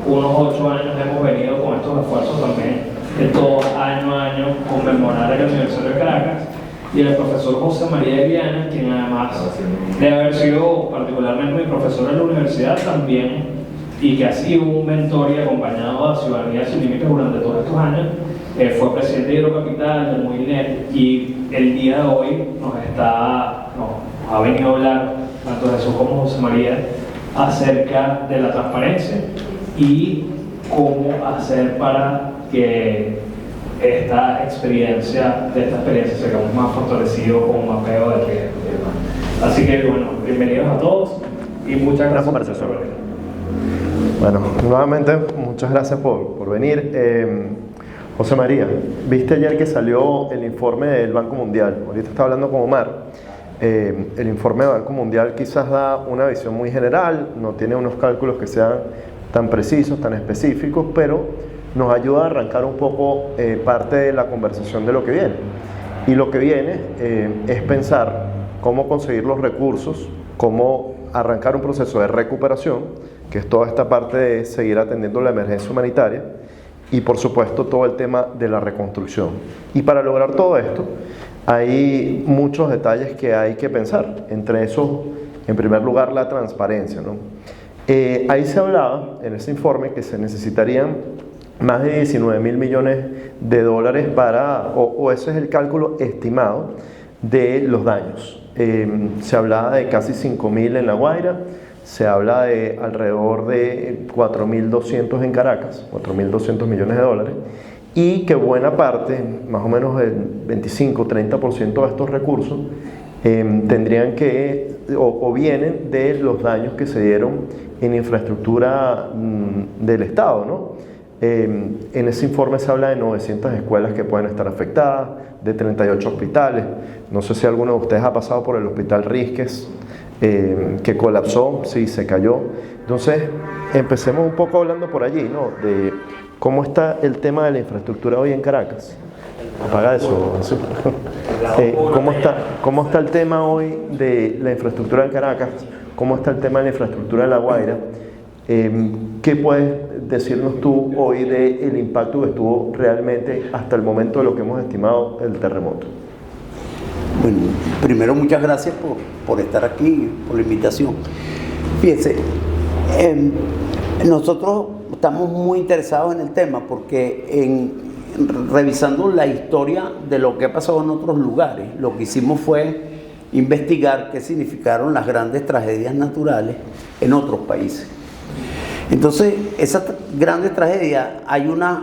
unos 8 años hemos venido con estos esfuerzos también de todo año a año conmemorar el aniversario de Caracas, y el profesor José María Viana, quien además de haber sido particularmente mi profesor en la universidad también, y que ha sido un mentor y acompañado a Ciudadanía Sin Límites durante todos estos años, fue presidente de Hidrocapital, del Movinet, y el día de hoy nos ha venido a hablar tanto Jesús como José María acerca de la transparencia y cómo hacer para que esta experiencia sigamos más fortalecidos con un mapeo de riesgo. Así que bueno, bienvenidos a todos y muchas gracias por su venir. Bueno, nuevamente muchas gracias por venir. José María, viste ayer que salió el informe del Banco Mundial. Ahorita estaba hablando con Omar. El informe del Banco Mundial quizás da una visión muy general, no tiene unos cálculos que sean tan precisos, tan específicos, pero nos ayuda a arrancar un poco parte de la conversación de lo que viene. Y lo que viene es pensar cómo conseguir los recursos, cómo arrancar un proceso de recuperación, que es toda esta parte de seguir atendiendo la emergencia humanitaria, y por supuesto todo el tema de la reconstrucción. Y para lograr todo esto hay muchos detalles que hay que pensar, entre esos, en primer lugar, la transparencia, ¿no? Ahí se hablaba en ese informe que se necesitarían más de 19.000 millones de dólares para, o ese es el cálculo estimado de los daños. Se hablaba de casi 5.000 en La Guaira, se habla de alrededor de 4.200 en Caracas, 4.200 millones de dólares, y que buena parte, más o menos el 25-30% de estos recursos, tendrían que, o vienen de los daños que se dieron en infraestructura del Estado, ¿no? En ese informe se habla de 900 escuelas que pueden estar afectadas, de 38 hospitales. No sé si alguno de ustedes ha pasado por el hospital Risques, que colapsó, sí, se cayó. Entonces, empecemos un poco hablando por allí, ¿no? De cómo está el tema de la infraestructura hoy en Caracas. Apaga eso, Jesús. ¿Cómo está el tema hoy de la infraestructura en Caracas? ¿Cómo está el tema de la infraestructura de La Guaira? ¿Qué puedes decirnos tú hoy del impacto que estuvo realmente hasta el momento de lo que hemos estimado el terremoto? Bueno, primero muchas gracias por estar aquí, por la invitación. Fíjense, nosotros estamos muy interesados en el tema porque revisando la historia de lo que ha pasado en otros lugares, lo que hicimos fue investigar qué significaron las grandes tragedias naturales en otros países. Entonces, esas grandes tragedias, hay unas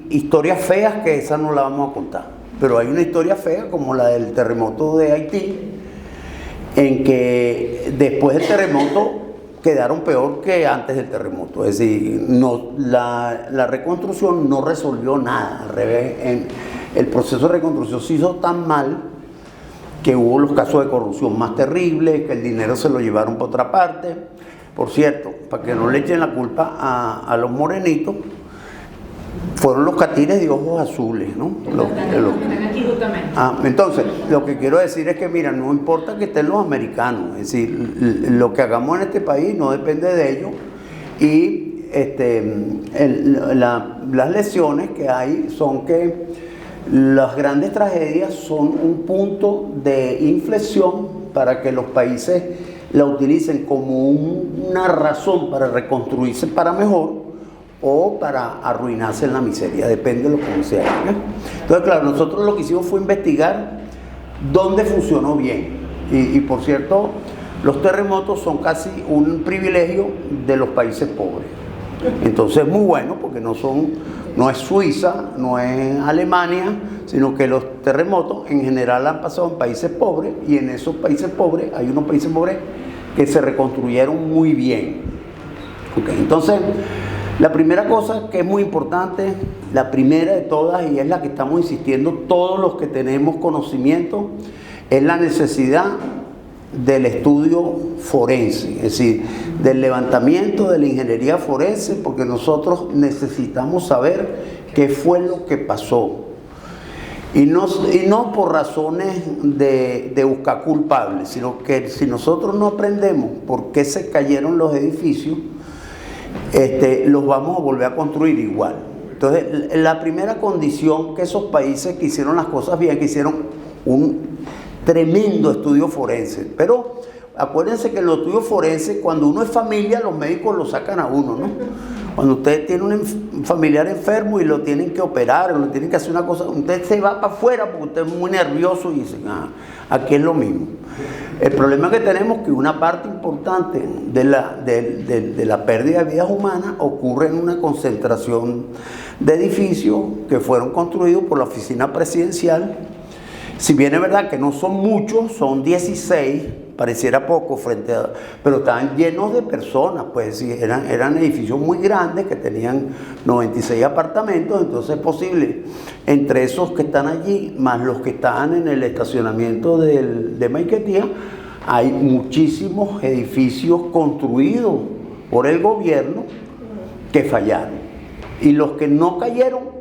historias feas que esa no la vamos a contar, pero hay una historia fea como la del terremoto de Haití, en que después del terremoto quedaron peor que antes del terremoto. Es decir, la reconstrucción no resolvió nada, al revés, el proceso de reconstrucción se hizo tan mal que hubo los casos de corrupción más terribles, que el dinero se lo llevaron para otra parte. Por cierto, para que no le echen la culpa a los morenitos, fueron los catires de ojos azules, ¿no? Entonces, lo que quiero decir es que, mira, no importa que estén los americanos, es decir, lo que hagamos en este país no depende de ellos, y las lesiones que hay son que las grandes tragedias son un punto de inflexión para que los países la utilicen como una razón para reconstruirse para mejor o para arruinarse en la miseria, depende de lo que se haga. Entonces, claro, nosotros lo que hicimos fue investigar dónde funcionó bien. Y por cierto, los terremotos son casi un privilegio de los países pobres. Entonces es muy bueno porque no es Suiza, no es Alemania, sino que los terremotos en general han pasado en países pobres, y en esos países pobres hay unos países pobres que se reconstruyeron muy bien. Okay, entonces, la primera cosa que es muy importante, la primera de todas, y es la que estamos insistiendo todos los que tenemos conocimiento, es la necesidad del estudio forense, es decir, del levantamiento de la ingeniería forense, porque nosotros necesitamos saber qué fue lo que pasó. Y no por razones de buscar culpables, sino que si nosotros no aprendemos por qué se cayeron los edificios, los vamos a volver a construir igual. Entonces, la primera condición que esos países que hicieron las cosas bien, que hicieron un tremendo estudio forense, pero acuérdense que en los estudios forenses, cuando uno es familia, los médicos lo sacan a uno, ¿no? Cuando usted tiene un familiar enfermo y lo tienen que operar, o lo tienen que hacer una cosa, usted se va para afuera porque usted es muy nervioso y dice, aquí es lo mismo. El problema que tenemos es que una parte importante de la pérdida de vidas humanas ocurre en una concentración de edificios que fueron construidos por la oficina presidencial. Si bien es verdad que no son muchos, son 16, pareciera poco pero estaban llenos de personas, pues sí, eran edificios muy grandes que tenían 96 apartamentos, entonces es posible, entre esos que están allí, más los que están en el estacionamiento de Maiquetía, hay muchísimos edificios construidos por el gobierno que fallaron. Y los que no cayeron,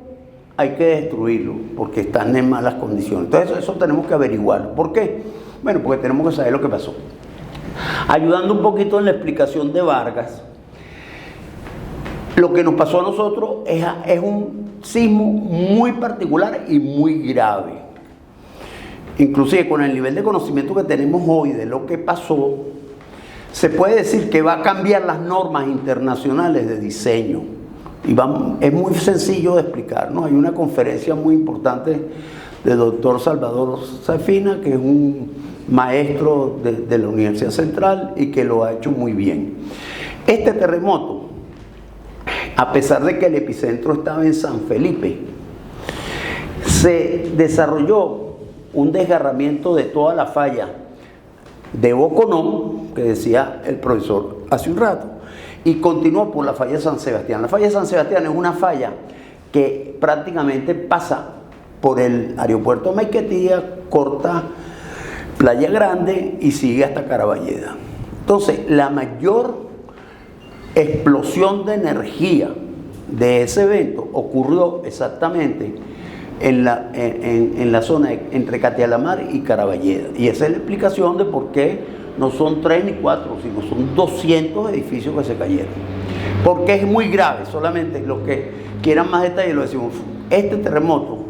hay que destruirlos, porque están en malas condiciones. Entonces eso tenemos que averiguar. ¿Por qué? Bueno, porque tenemos que saber lo que pasó. Ayudando un poquito en la explicación de Vargas, lo que nos pasó a nosotros es un sismo muy particular y muy grave. Inclusive con el nivel de conocimiento que tenemos hoy de lo que pasó, se puede decir que va a cambiar las normas internacionales de diseño. Y es muy sencillo de explicar, ¿no? Hay una conferencia muy importante del doctor Salvador Safina, que es un maestro de la Universidad Central y que lo ha hecho muy bien. Este terremoto, a pesar de que el epicentro estaba en San Felipe, se desarrolló un desgarramiento de toda la falla de Boconó, que decía el profesor hace un rato, y continuó por la falla de San Sebastián. La falla de San Sebastián es una falla que prácticamente pasa por el aeropuerto de Maiquetía, corta Playa Grande y sigue hasta Caraballeda. Entonces, la mayor explosión de energía de ese evento ocurrió exactamente en la zona entre Catialamar y Caraballeda. Y esa es la explicación de por qué no son 3 ni 4, sino son 200 edificios que se cayeron. Porque es muy grave, solamente los que quieran más detalles lo decimos. Este terremoto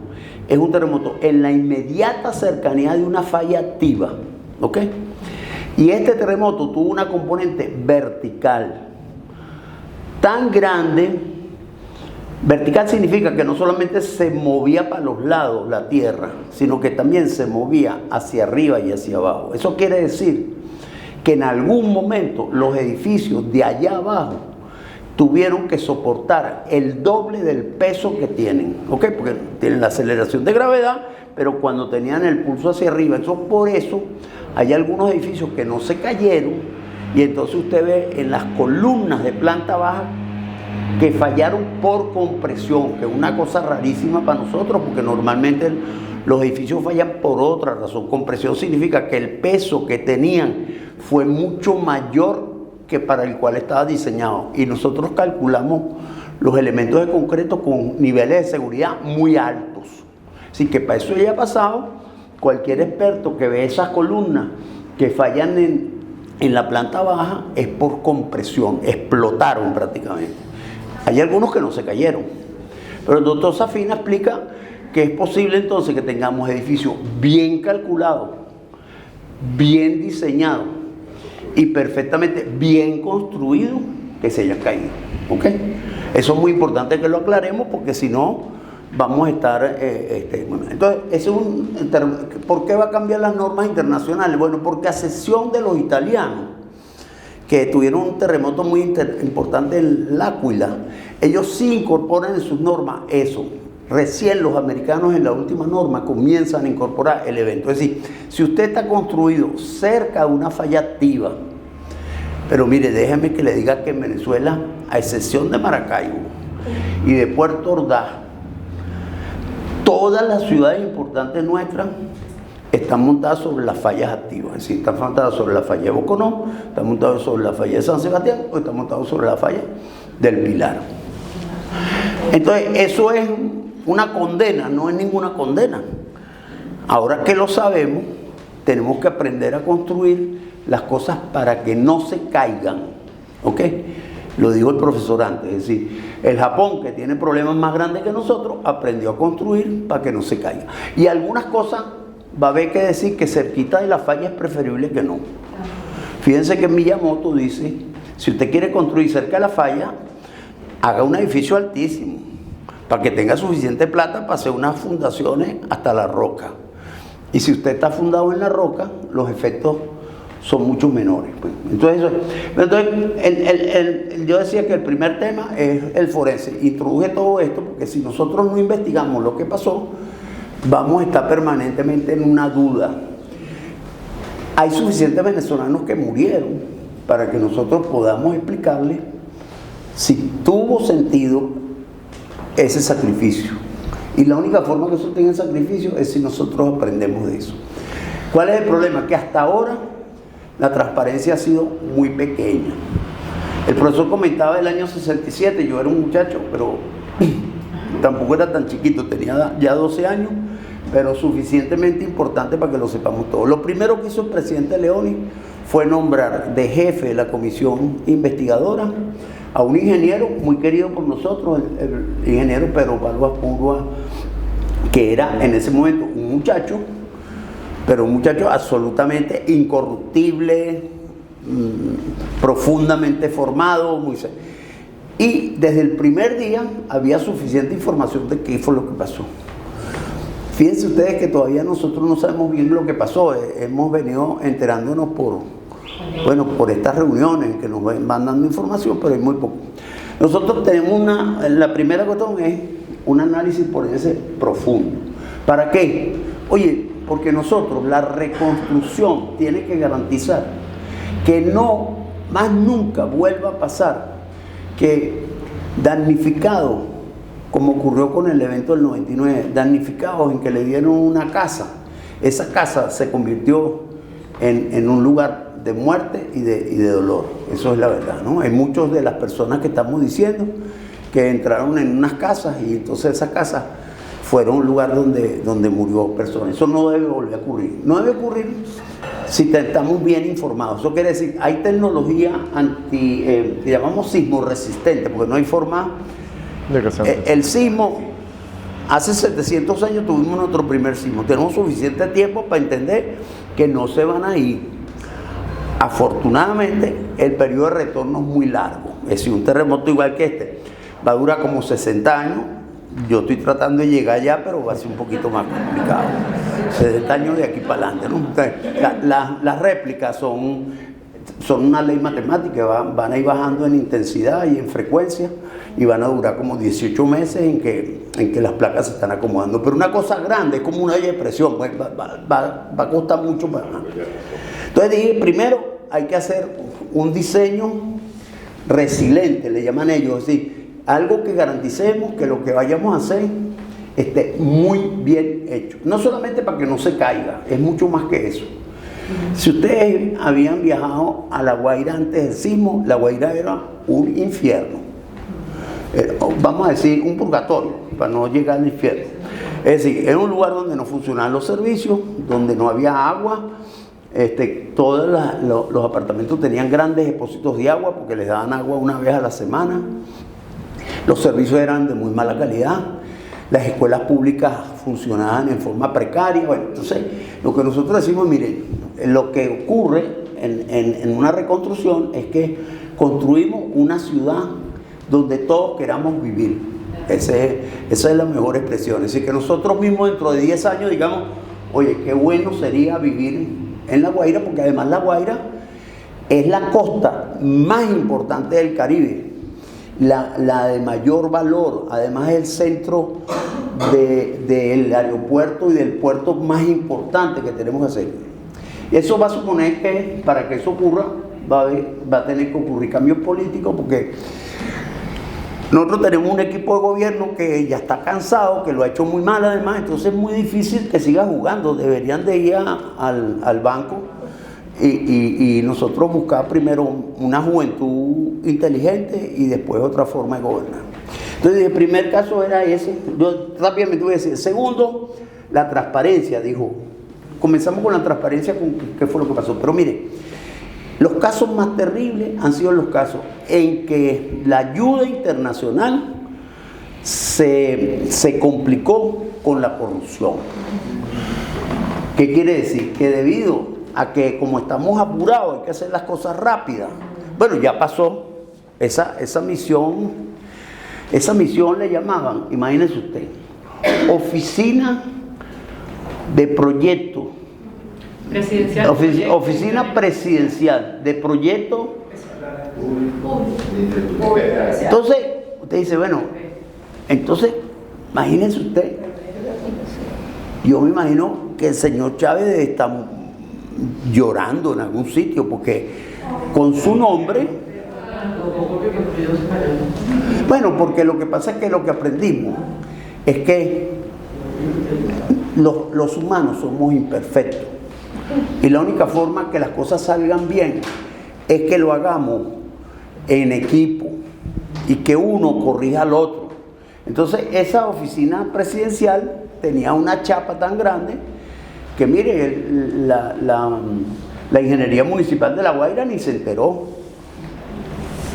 es un terremoto en la inmediata cercanía de una falla activa, ¿ok? Y este terremoto tuvo una componente vertical tan grande. Vertical significa que no solamente se movía para los lados la tierra, sino que también se movía hacia arriba y hacia abajo. Eso quiere decir que en algún momento los edificios de allá abajo tuvieron que soportar el doble del peso que tienen, ¿ok? Porque tienen la aceleración de gravedad, pero cuando tenían el pulso hacia arriba. Entonces, por eso hay algunos edificios que no se cayeron, y entonces usted ve en las columnas de planta baja que fallaron por compresión, que es una cosa rarísima para nosotros, porque normalmente los edificios fallan por otra razón. Compresión significa que el peso que tenían fue mucho mayor que para el cual estaba diseñado, y nosotros calculamos los elementos de concreto con niveles de seguridad muy altos. Así que para eso ya ha pasado, cualquier experto que ve esas columnas que fallan en la planta baja es por compresión, explotaron prácticamente. Hay algunos que no se cayeron, pero el doctor Safina explica que es posible entonces que tengamos edificios bien calculados, bien diseñados y perfectamente bien construidos que se hayan caído, ¿ok? Eso es muy importante que lo aclaremos, porque si no vamos a estar... Entonces, ¿por qué va a cambiar las normas internacionales? Bueno, porque a excepción de los italianos, que tuvieron un terremoto muy importante en L'Aquila, ellos sí incorporan en sus normas eso. Recién los americanos en la última norma comienzan a incorporar el evento. Es decir, si usted está construido cerca de una falla activa, pero mire, déjeme que le diga que en Venezuela, a excepción de Maracaibo y de Puerto Ordaz, todas las ciudades importantes nuestras están montadas sobre las fallas activas. Es decir, están montadas sobre la falla de Boconó, están montadas sobre la falla de San Sebastián, o están montadas sobre la falla del Pilar. Entonces, eso es una condena, no es ninguna condena. Ahora que lo sabemos, tenemos que aprender a construir las cosas para que no se caigan, ¿ok? Lo dijo el profesor antes, es decir, el Japón, que tiene problemas más grandes que nosotros, aprendió a construir para que no se caiga. Y algunas cosas va a haber que decir que cerquita de la falla es preferible que no. Fíjense que Miyamoto dice, si usted quiere construir cerca de la falla, haga un edificio altísimo, para que tenga suficiente plata para hacer unas fundaciones hasta la roca. Y si usted está fundado en la roca, los efectos son mucho menores. Pues. Entonces yo decía que el primer tema es el forense. Introduje todo esto porque si nosotros no investigamos lo que pasó, vamos a estar permanentemente en una duda. Hay suficientes venezolanos que murieron para que nosotros podamos explicarles si tuvo sentido ese sacrificio. Y la única forma que eso tenga sacrificio es si nosotros aprendemos de eso. ¿Cuál es el problema? Que hasta ahora la transparencia ha sido muy pequeña. El profesor comentaba el año 67, yo era un muchacho, pero tampoco era tan chiquito, tenía ya 12 años, pero suficientemente importante para que lo sepamos todos. Lo primero que hizo el presidente Leoni fue nombrar de jefe de la comisión investigadora a un ingeniero muy querido por nosotros, el ingeniero Pedro Pablo Aspurua, que era en ese momento un muchacho, pero un muchacho absolutamente incorruptible, profundamente formado, muy serio. Y desde el primer día había suficiente información de qué fue lo que pasó. Fíjense ustedes que todavía nosotros no sabemos bien lo que pasó. Hemos venido enterándonos por estas reuniones que nos van dando información, pero es muy poco. Nosotros tenemos la primera cuestión es un análisis forense profundo. ¿Para qué? Oye, porque nosotros, la reconstrucción tiene que garantizar que no, más nunca vuelva a pasar que damnificados, como ocurrió con el evento del 99, damnificados en que le dieron una casa, esa casa se convirtió en un lugar de muerte y de dolor. Eso es la verdad, ¿no? Hay muchas de las personas que estamos diciendo que entraron en unas casas y entonces esas casas fueron un lugar donde murió personas. Eso no debe volver a ocurrir. No debe ocurrir si estamos bien informados. Eso quiere decir, hay tecnología que llamamos sismo resistente, porque no hay forma. El sismo, hace 700 años tuvimos nuestro primer sismo. Tenemos suficiente tiempo para entender que no se van a ir. Afortunadamente, el periodo de retorno es muy largo. Es decir, un terremoto igual que este va a durar como 60 años. Yo estoy tratando de llegar allá, pero va a ser un poquito más complicado. 60 años de aquí para adelante, ¿no? Las réplicas son una ley matemática, van a ir bajando en intensidad y en frecuencia y van a durar como 18 meses en que las placas se están acomodando. Pero una cosa grande, es como una olla de presión, pues, va a costar mucho más. Entonces dije, primero hay que hacer un diseño resiliente, le llaman ellos, es decir, algo que garanticemos que lo que vayamos a hacer esté muy bien hecho. No solamente para que no se caiga, es mucho más que eso. Si ustedes habían viajado a La Guaira antes del sismo, La Guaira era un infierno. Vamos a decir, un purgatorio, para no llegar al infierno. Es decir, era un lugar donde no funcionaban los servicios, donde no había agua. Todos los apartamentos tenían grandes depósitos de agua porque les daban agua una vez a la semana. Los servicios eran de muy mala calidad. Las escuelas públicas funcionaban en forma precaria. Bueno, entonces, lo que nosotros decimos, miren, lo que ocurre en una reconstrucción es que construimos una ciudad donde todos queramos vivir. Esa es la mejor expresión. Es decir, que nosotros mismos dentro de 10 años digamos, oye, qué bueno sería vivir en La Guaira, porque además La Guaira es la costa más importante del Caribe. La de mayor valor, además es el centro del aeropuerto y del puerto más importante que tenemos que hacer. Eso va a suponer que para que eso ocurra va a tener que ocurrir cambios políticos, porque nosotros tenemos un equipo de gobierno que ya está cansado, que lo ha hecho muy mal además, entonces es muy difícil que siga jugando. Deberían de ir al banco y nosotros buscar primero una juventud inteligente y después otra forma de gobernar. Entonces el primer caso era ese. Yo rápidamente voy a decir. Segundo, la transparencia, dijo. Comenzamos con la transparencia, con qué fue lo que pasó. Pero mire, Los casos más terribles han sido los casos en que la ayuda internacional se complicó con la corrupción. ¿Qué quiere decir? Que debido a que como estamos apurados, hay que hacer las cosas rápidas. Bueno, ya pasó esa misión le llamaban, imagínense usted, Oficina de Proyecto. Presidencial. Oficina Presidencial de Proyecto. Entonces, usted dice, bueno, entonces, imagínense usted, yo me imagino que el señor Chávez debe estar llorando en algún sitio, porque con su nombre, bueno, porque lo que pasa es que lo que aprendimos es que los humanos somos imperfectos. Y la única forma que las cosas salgan bien es que lo hagamos en equipo y que uno corrija al otro. Entonces, esa oficina presidencial tenía una chapa tan grande que, mire, la ingeniería municipal de La Guaira ni se enteró.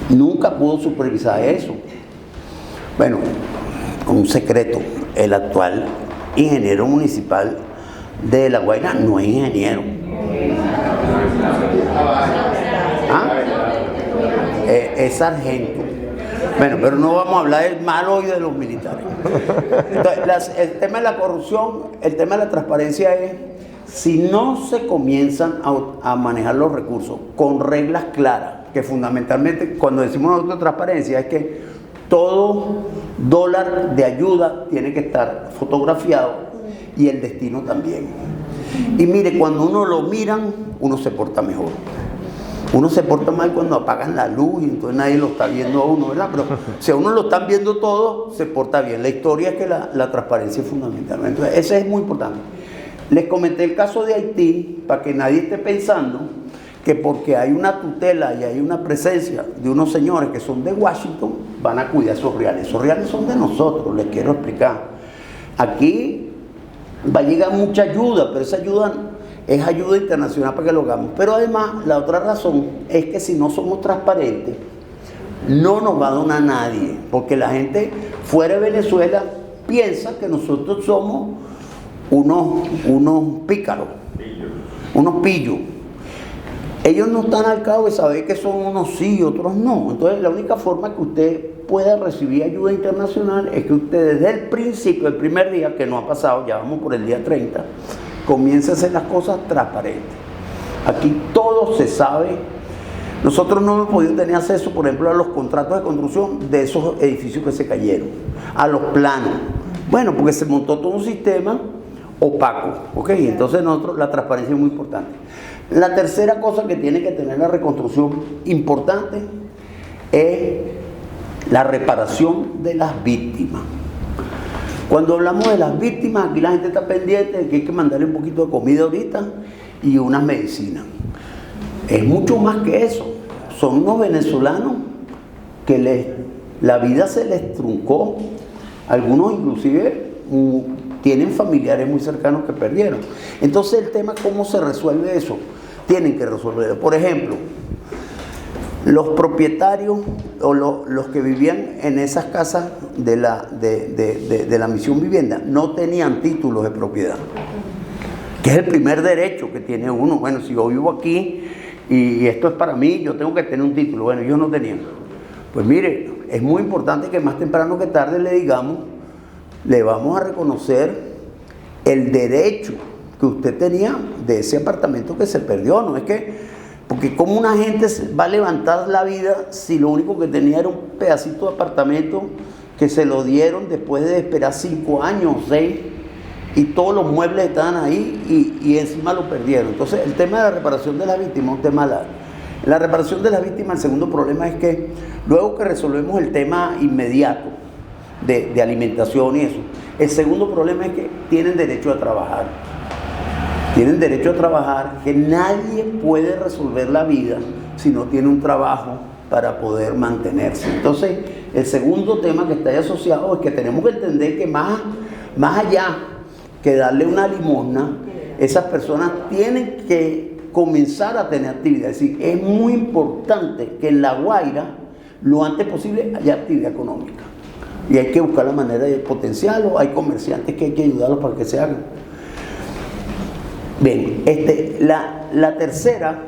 Nunca pudo supervisar eso. Bueno, un secreto, el actual ingeniero municipal de La Guaira no es ingeniero. ¿Ah? Es sargento. Bueno, pero no vamos a hablar del mal hoy de los militares. Entonces, el tema de la corrupción, el tema de la transparencia es, si no se comienzan a manejar los recursos con reglas claras, que fundamentalmente cuando decimos nosotros transparencia es que todo dólar de ayuda tiene que estar fotografiado y el destino también. Y mire, cuando uno lo miran, uno se porta mejor. Uno se porta mal cuando apagan la luz y entonces nadie lo está viendo a uno, ¿verdad? Pero si a uno lo están viendo todo, se porta bien. La historia es que la transparencia es fundamental. Entonces, ese es muy importante. Les comenté el caso de Haití para que nadie esté pensando que porque hay una tutela y hay una presencia de unos señores que son de Washington, van a cuidar esos reales. Esos reales son de nosotros, les quiero explicar. Aquí va a llegar mucha ayuda, pero esa ayuda es ayuda internacional para que lo hagamos. Pero además, la otra razón es que si no somos transparentes, no nos va a donar nadie, porque la gente fuera de Venezuela piensa que nosotros somos unos pícaros, unos pillos. Ellos no están al cabo de saber que son unos sí y otros no. Entonces, la única forma que usted pueda recibir ayuda internacional es que usted desde el principio, el primer día, que no ha pasado, ya vamos por el día 30, comience a hacer las cosas transparentes. Aquí todo se sabe. Nosotros no hemos podido tener acceso, por ejemplo, a los contratos de construcción de esos edificios que se cayeron, a los planos. Bueno, porque se montó todo un sistema opaco, ¿ok? Entonces la transparencia es muy importante. La tercera cosa que tiene que tener la reconstrucción importante es la reparación de las víctimas. Cuando hablamos de las víctimas, aquí la gente está pendiente de que hay que mandarle un poquito de comida ahorita y unas medicinas. Es mucho más que eso. Son unos venezolanos que la vida se les truncó. Algunos inclusive tienen familiares muy cercanos que perdieron. Entonces el tema, ¿cómo se resuelve eso? Tienen que resolverlo. Por ejemplo, los propietarios o los que vivían en esas casas de la misión vivienda no tenían títulos de propiedad, que es el primer derecho que tiene uno. Bueno, si yo vivo aquí y esto es para mí, yo tengo que tener un título. Bueno, ellos no tenían. Pues mire, es muy importante que más temprano que tarde le digamos, le vamos a reconocer el derecho que usted tenía de ese apartamento que se perdió. No es que, porque como una gente va a levantar la vida si lo único que tenía era un pedacito de apartamento que se lo dieron después de esperar 5 años, 6, y todos los muebles estaban ahí y encima lo perdieron. Entonces el tema de la reparación de las víctimas es un tema largo. En la reparación de las víctimas, el segundo problema es que luego que resolvemos el tema inmediato de alimentación y eso, el segundo problema es que tienen derecho a trabajar. Tienen derecho a trabajar, que nadie puede resolver la vida si no tiene un trabajo para poder mantenerse. Entonces, el segundo tema que está ahí asociado es que tenemos que entender que más allá que darle una limosna, esas personas tienen que comenzar a tener actividad. Es decir, es muy importante que en La Guaira, lo antes posible, haya actividad económica. Y hay que buscar la manera de potenciarlo. Hay comerciantes que hay que ayudarlos para que se hagan. Bien, la tercera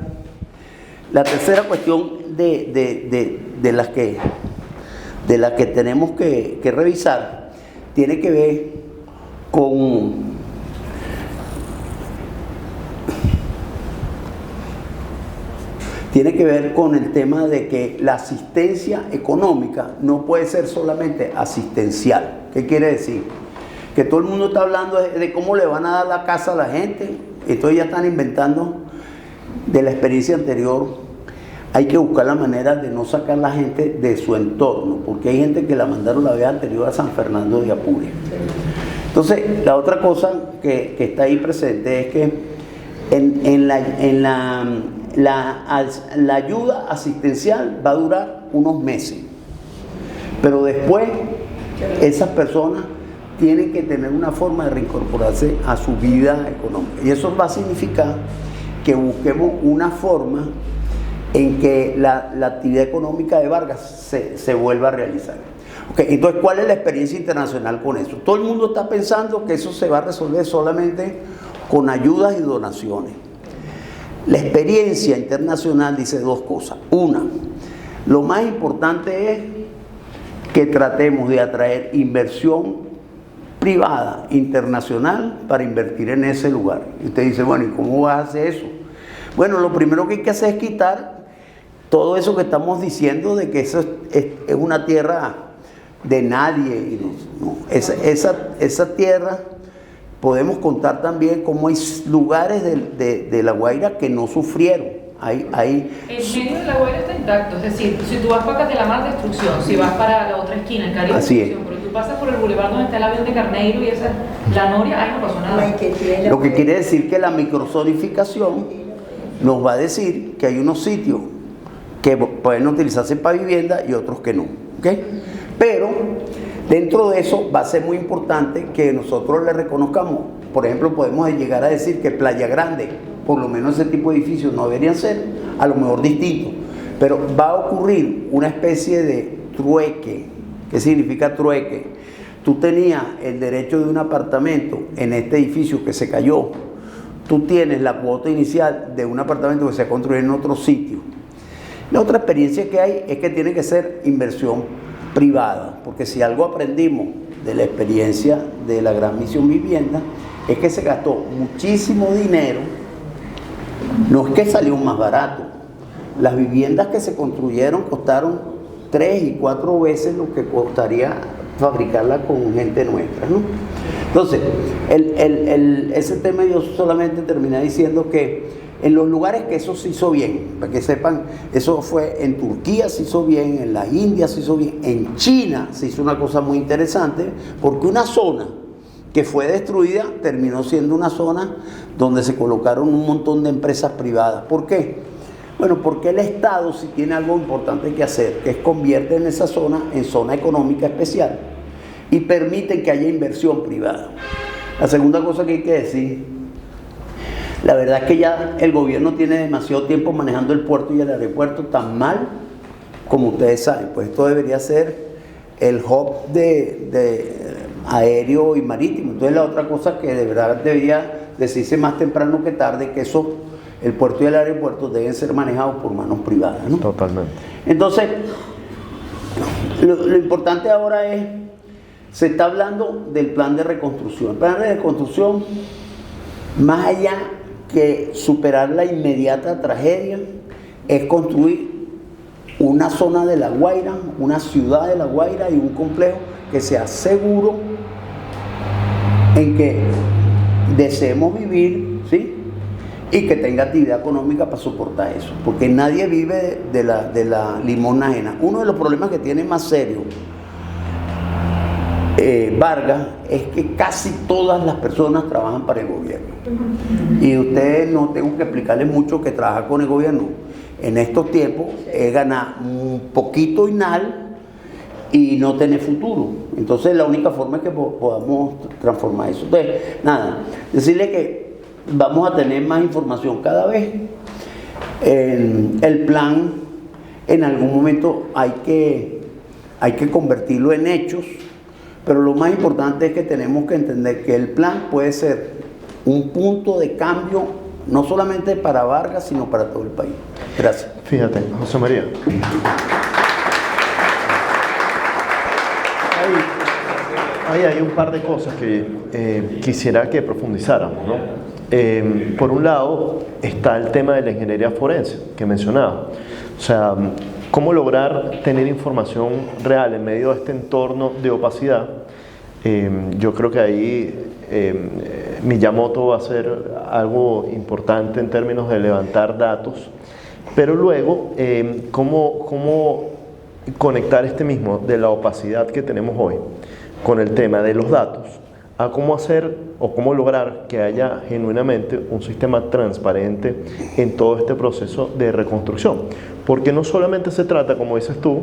cuestión de las que tenemos que revisar tiene que ver con el tema de que la asistencia económica no puede ser solamente asistencial. ¿Qué quiere decir? Que todo el mundo está hablando de cómo le van a dar la casa a la gente. Entonces ya están inventando de la experiencia anterior. Hay que buscar la manera de no sacar a la gente de su entorno, porque hay gente que la mandaron la vez anterior a San Fernando de Apure. Entonces, la otra cosa que está ahí presente es que la ayuda asistencial va a durar unos meses, pero después esas personas tienen que tener una forma de reincorporarse a su vida económica, y eso va a significar que busquemos una forma en que la actividad económica de Vargas se vuelva a realizar. Okay, entonces, ¿cuál es la experiencia internacional con eso? Todo el mundo está pensando que eso se va a resolver solamente con ayudas y donaciones. La experiencia internacional dice dos cosas. Una, lo más importante es que tratemos de atraer inversión privada, internacional, para invertir en ese lugar. Y usted dice, bueno, ¿y cómo va a hacer eso? Bueno, lo primero que hay que hacer es quitar todo eso que estamos diciendo de que eso es una tierra de nadie. No. Esa tierra, podemos contar también cómo hay lugares de La Guaira que no sufrieron. El medio de La Guaira está intacto, es decir, si tú vas para Catelamar, destrucción, si vas para la otra esquina, el Caribe, destrucción, pero tú pasas por el bulevar donde está el avión de Carneiro y la Noria, ahí no pasó nada. Lo que quiere decir que la microzonificación nos va a decir que hay unos sitios que pueden utilizarse para vivienda y otros que no, ¿okay? Pero dentro de eso va a ser muy importante que nosotros le reconozcamos. Por ejemplo, podemos llegar a decir que Playa Grande, por lo menos ese tipo de edificios no deberían ser, a lo mejor distintos, pero va a ocurrir una especie de trueque. ¿Qué significa trueque? Tú tenías el derecho de un apartamento en este edificio que se cayó, tú tienes la cuota inicial de un apartamento que se construyó en otro sitio. La otra experiencia que hay es que tiene que ser inversión privada, porque si algo aprendimos de la experiencia de la Gran Misión Vivienda es que se gastó muchísimo dinero, no es que salió más barato. Las viviendas que se construyeron costaron 3 y 4 veces lo que costaría fabricarla con gente nuestra, ¿no? Entonces, ese tema yo solamente terminé diciendo que en los lugares que eso se hizo bien, para que sepan, eso fue en Turquía se hizo bien, en la India se hizo bien, en China se hizo una cosa muy interesante, porque una zona que fue destruida terminó siendo una zona donde se colocaron un montón de empresas privadas. ¿Por qué? Bueno, porque el Estado sí tiene algo importante que hacer, que es convierte en esa zona en zona económica especial y permiten que haya inversión privada. La segunda cosa que hay que decir, la verdad es que ya el gobierno tiene demasiado tiempo manejando el puerto y el aeropuerto tan mal como ustedes saben. Pues esto debería ser el hub de aéreo y marítimo. Entonces la otra cosa que de verdad debería decirse más temprano que tarde, que eso, el puerto y el aeropuerto deben ser manejados por manos privadas, ¿no? Totalmente. Entonces, lo importante ahora es, se está hablando del plan de reconstrucción. El plan de reconstrucción, más allá que superar la inmediata tragedia, es construir una zona de La Guaira, una ciudad de La Guaira y un complejo que sea seguro, en que deseemos vivir, ¿sí? Y que tenga actividad económica para soportar eso, porque nadie vive de la limosna ajena. Uno de los problemas que tiene más serio Vargas es que casi todas las personas trabajan para el gobierno. Y ustedes no tengo que explicarles mucho que trabajar con el gobierno en estos tiempos es ganar un poquito inal y no tener futuro. Entonces la única forma es que podamos transformar eso. Entonces, nada, decirle que vamos a tener más información cada vez El plan en algún momento hay que convertirlo en hechos, pero lo más importante es que tenemos que entender que el plan puede ser un punto de cambio no solamente para Vargas, sino para todo el país. Gracias. Fíjate, José María. Hay un par de cosas que quisiera que profundizáramos, ¿no? Por un lado está el tema de la ingeniería forense que mencionaba. O sea, cómo lograr tener información real en medio de este entorno de opacidad. Yo creo que ahí Miyamoto va a ser algo importante en términos de levantar datos, pero luego cómo conectar este mismo de la opacidad que tenemos hoy con el tema de los datos, a cómo hacer o cómo lograr que haya genuinamente un sistema transparente en todo este proceso de reconstrucción. Porque no solamente se trata, como dices tú,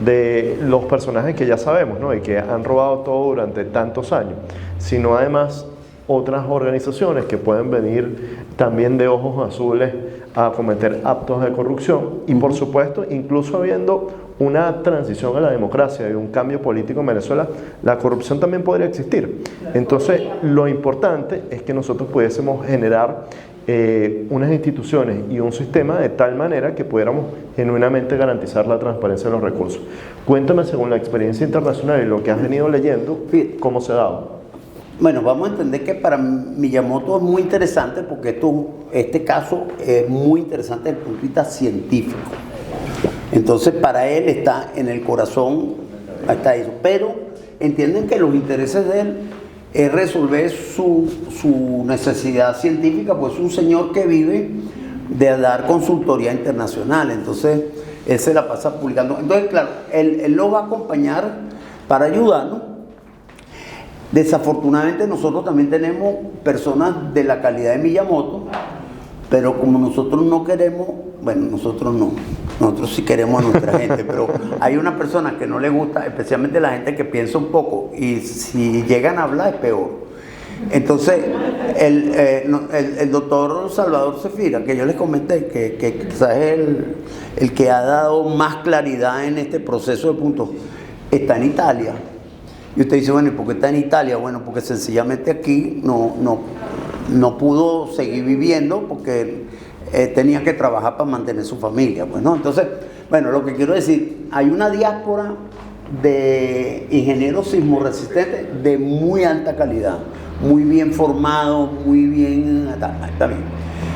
de los personajes que ya sabemos, ¿no? Y que han robado todo durante tantos años, sino además otras organizaciones que pueden venir también de ojos azules a cometer actos de corrupción y, por supuesto, incluso habiendo una transición a la democracia y un cambio político en Venezuela, la corrupción también podría existir. Entonces, lo importante es que nosotros pudiésemos generar unas instituciones y un sistema de tal manera que pudiéramos genuinamente garantizar la transparencia de los recursos. Cuéntame, según la experiencia internacional y lo que has venido leyendo, ¿cómo se ha dado? Bueno, vamos a entender que para Miyamoto es muy interesante porque este caso es muy interesante desde el punto de vista científico. Entonces, para él está en el corazón, está eso. Pero entienden que los intereses de él es resolver su necesidad científica, pues es un señor que vive de dar consultoría internacional. Entonces, él se la pasa publicando. Entonces, claro, él lo va a acompañar para ayudarnos. Desafortunadamente, nosotros también tenemos personas de la calidad de Miyamoto, pero como nosotros no queremos, bueno, nosotros no, nosotros sí queremos a nuestra gente, pero hay una persona que no le gusta, especialmente la gente que piensa un poco, y si llegan a hablar es peor. Entonces, el doctor Salvador Zefira, que yo les comenté, que quizás es el que ha dado más claridad en este proceso de puntos, está en Italia. Y usted dice, bueno, ¿y por qué está en Italia? Bueno, porque sencillamente aquí no pudo seguir viviendo porque tenía que trabajar para mantener su familia, pues, ¿no? Entonces, bueno, lo que quiero decir, hay una diáspora de ingenieros sismoresistentes de muy alta calidad, muy bien formados, muy bien, está bien.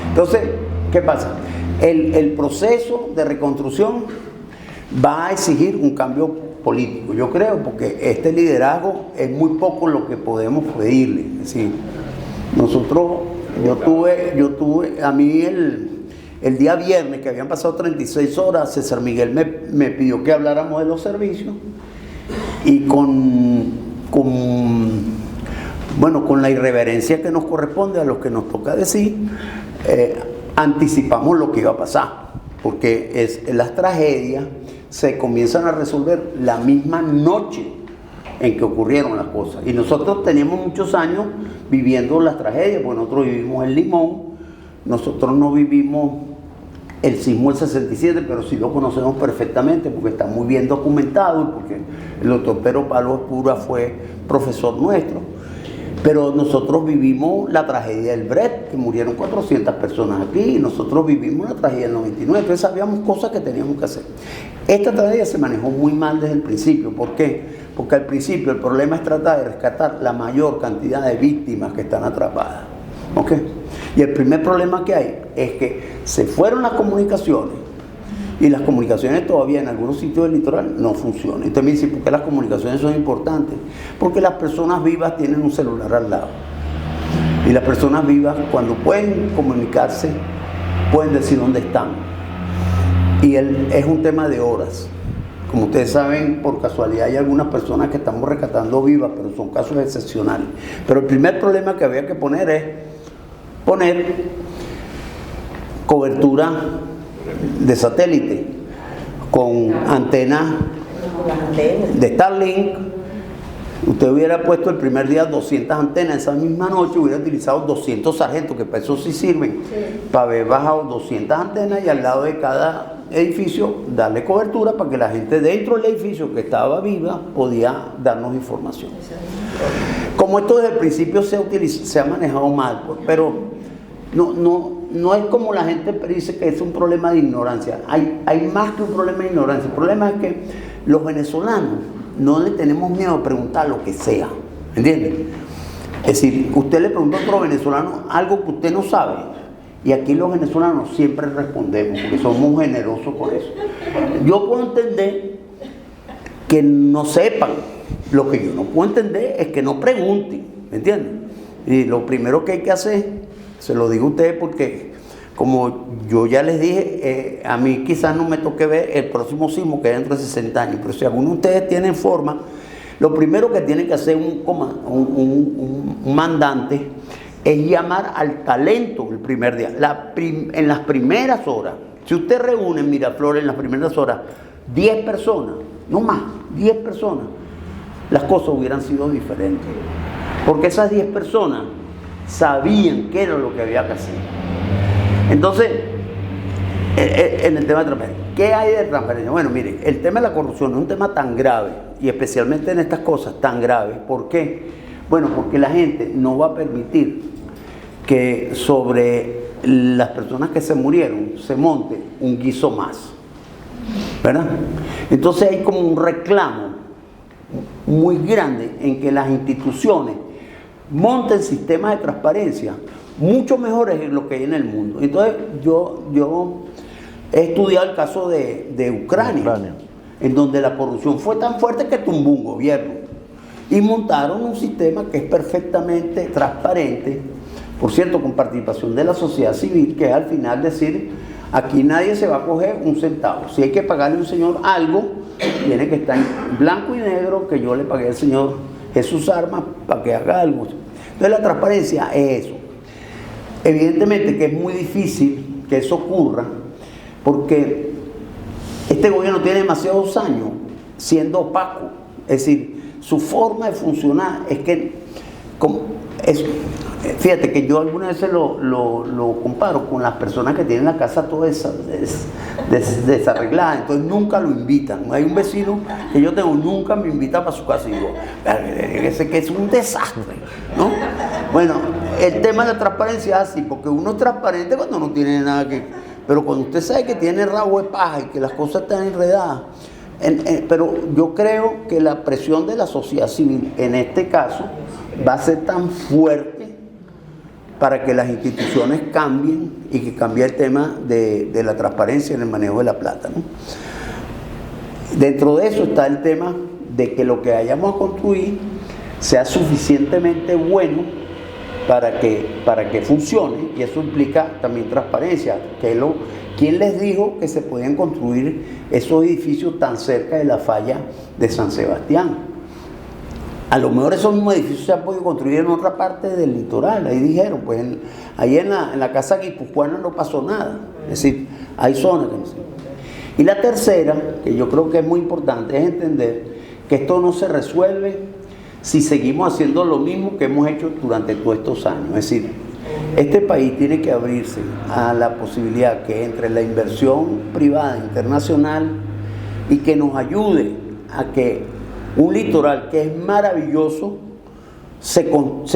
Entonces, ¿qué pasa? El proceso de reconstrucción va a exigir un cambio político, yo creo, porque este liderazgo es muy poco lo que podemos pedirle. Es decir, nosotros, yo tuve, a mí el día viernes, que habían pasado 36 horas, César Miguel me pidió que habláramos de los servicios y con la irreverencia que nos corresponde a los que nos toca decir, anticipamos lo que iba a pasar, porque las tragedias se comienzan a resolver la misma noche en que ocurrieron las cosas. Y nosotros teníamos muchos años viviendo las tragedias, porque nosotros vivimos en Limón, nosotros no vivimos el sismo del 67, pero sí lo conocemos perfectamente porque está muy bien documentado, porque el doctor Pedro Palo Espura fue profesor nuestro. Pero nosotros vivimos la tragedia del Bret, que murieron 400 personas aquí, y nosotros vivimos la tragedia del 99, entonces sabíamos cosas que teníamos que hacer. Esta tragedia se manejó muy mal desde el principio. ¿Por qué? Porque al principio el problema es tratar de rescatar la mayor cantidad de víctimas que están atrapadas. ¿Ok? Y el primer problema que hay es que se fueron las comunicaciones, y las comunicaciones todavía en algunos sitios del litoral no funcionan. Entonces me dicen, ¿por qué las comunicaciones son importantes? Porque las personas vivas tienen un celular al lado. Y las personas vivas, cuando pueden comunicarse, pueden decir dónde están. Y es un tema de horas. Como ustedes saben, por casualidad hay algunas personas que estamos rescatando vivas, pero son casos excepcionales. Pero el primer problema que había que poner es poner cobertura de satélite con antenas de Starlink Usted hubiera puesto el primer día 200 antenas, esa misma noche hubiera utilizado 200 sargentos, que para eso sí sirven, para haber bajado 200 antenas y al lado de cada edificio darle cobertura para que la gente dentro del edificio que estaba viva podía darnos información. Como esto desde el principio se ha manejado mal, pues, pero no es como la gente dice que es un problema de ignorancia. Hay más que un problema de ignorancia. El problema es que los venezolanos no le tenemos miedo a preguntar lo que sea, ¿entiende? Es decir, usted le pregunta a otro venezolano algo que usted no sabe, y aquí los venezolanos siempre respondemos, porque somos generosos con eso. Yo puedo entender que no sepan, lo que yo no puedo entender es que no pregunten, ¿me entienden? Y lo primero que hay que hacer, se lo digo a ustedes porque, como yo ya les dije, a mí quizás no me toque ver el próximo sismo que es dentro de 60 años, pero si alguno de ustedes tienen forma, lo primero que tiene que hacer un mandante es llamar al talento el primer día, en las primeras horas. Si usted reúne en Miraflores en las primeras horas 10 personas, no más, 10 personas, las cosas hubieran sido diferentes, porque esas 10 personas sabían qué era lo que había que hacer. Entonces, en el tema de transparencia, ¿qué hay de transparencia? Bueno, mire, el tema de la corrupción es un tema tan grave, y especialmente en estas cosas tan graves. ¿Por qué? Bueno, porque la gente no va a permitir que sobre las personas que se murieron se monte un guiso más, ¿verdad? Entonces hay como un reclamo muy grande en que las instituciones monten sistemas de transparencia mucho mejores que lo que hay en el mundo. Entonces yo he estudiado el caso de Ucrania, en donde la corrupción fue tan fuerte que tumbó un gobierno y montaron un sistema que es perfectamente transparente, por cierto, con participación de la sociedad civil, que es al final decir, aquí nadie se va a coger un centavo. Si hay que pagarle a un señor algo, tiene que estar en blanco y negro, que yo le pagué al señor Jesús Armas para que haga algo. Entonces la transparencia es eso. Evidentemente que es muy difícil que eso ocurra, porque este gobierno tiene demasiados años siendo opaco. Es decir, su forma de funcionar es que, fíjate que yo algunas veces lo comparo con las personas que tienen la casa toda desarreglada, entonces nunca lo invitan. Hay un vecino que yo tengo, nunca me invita para su casa y digo, ese que es un desastre, ¿no? Bueno, el tema de la transparencia es así, porque uno es transparente cuando no tiene nada que... Pero cuando usted sabe que tiene rabo de paja y que las cosas están enredadas, pero yo creo que la presión de la sociedad civil en este caso va a ser tan fuerte para que las instituciones cambien y que cambie el tema de la transparencia en el manejo de la plata, ¿no? Dentro de eso está el tema de que lo que vayamos a construir sea suficientemente bueno para que funcione, y eso implica también transparencia. ¿Quién les dijo que se podían construir esos edificios tan cerca de la falla de San Sebastián? A lo mejor esos mismos edificios se han podido construir en otra parte del litoral. Ahí dijeron, pues ahí en la casa guipuzcoana no pasó nada. Es decir, hay zonas que no sé. Y la tercera, que yo creo que es muy importante, es entender que esto no se resuelve si seguimos haciendo lo mismo que hemos hecho durante todos estos años. Es decir, este país tiene que abrirse a la posibilidad que entre la inversión privada internacional y que nos ayude a que un litoral que es maravilloso se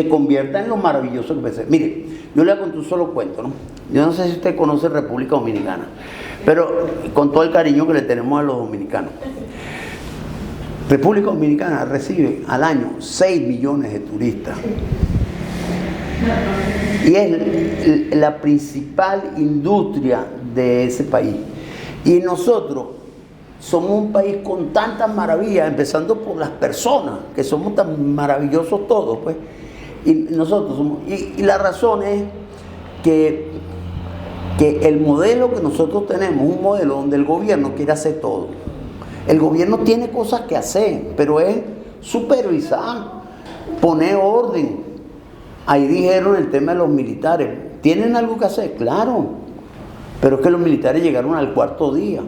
convierta en lo maravilloso que puede ser. Mire, yo le voy a contar un solo cuento, ¿no? Yo no sé si usted conoce República Dominicana, pero con todo el cariño que le tenemos a los dominicanos. República Dominicana recibe al año 6 millones de turistas y es la principal industria de ese país. Y nosotros somos un país con tantas maravillas, empezando por las personas, que somos tan maravillosos todos, pues. Y nosotros somos, y la razón es que el modelo que nosotros tenemos es un modelo donde el gobierno quiere hacer todo. El gobierno tiene cosas que hacer, pero es supervisar, poner orden. Ahí dijeron el tema de los militares. ¿Tienen algo que hacer? Claro. Pero es que los militares llegaron al cuarto día.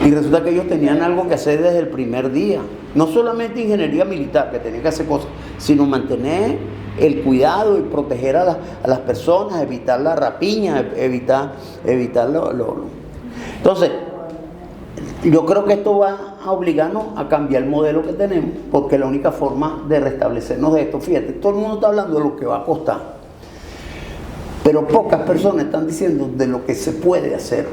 Y resulta que ellos tenían algo que hacer desde el primer día. No solamente ingeniería militar, que tenían que hacer cosas, sino mantener el cuidado y proteger a las personas, evitar la rapiña, evitar Entonces, yo creo que esto va a obligarnos a cambiar el modelo que tenemos, porque es la única forma de restablecernos de esto. Fíjate, todo el mundo está hablando de lo que va a costar, pero pocas personas están diciendo de lo que se puede hacer.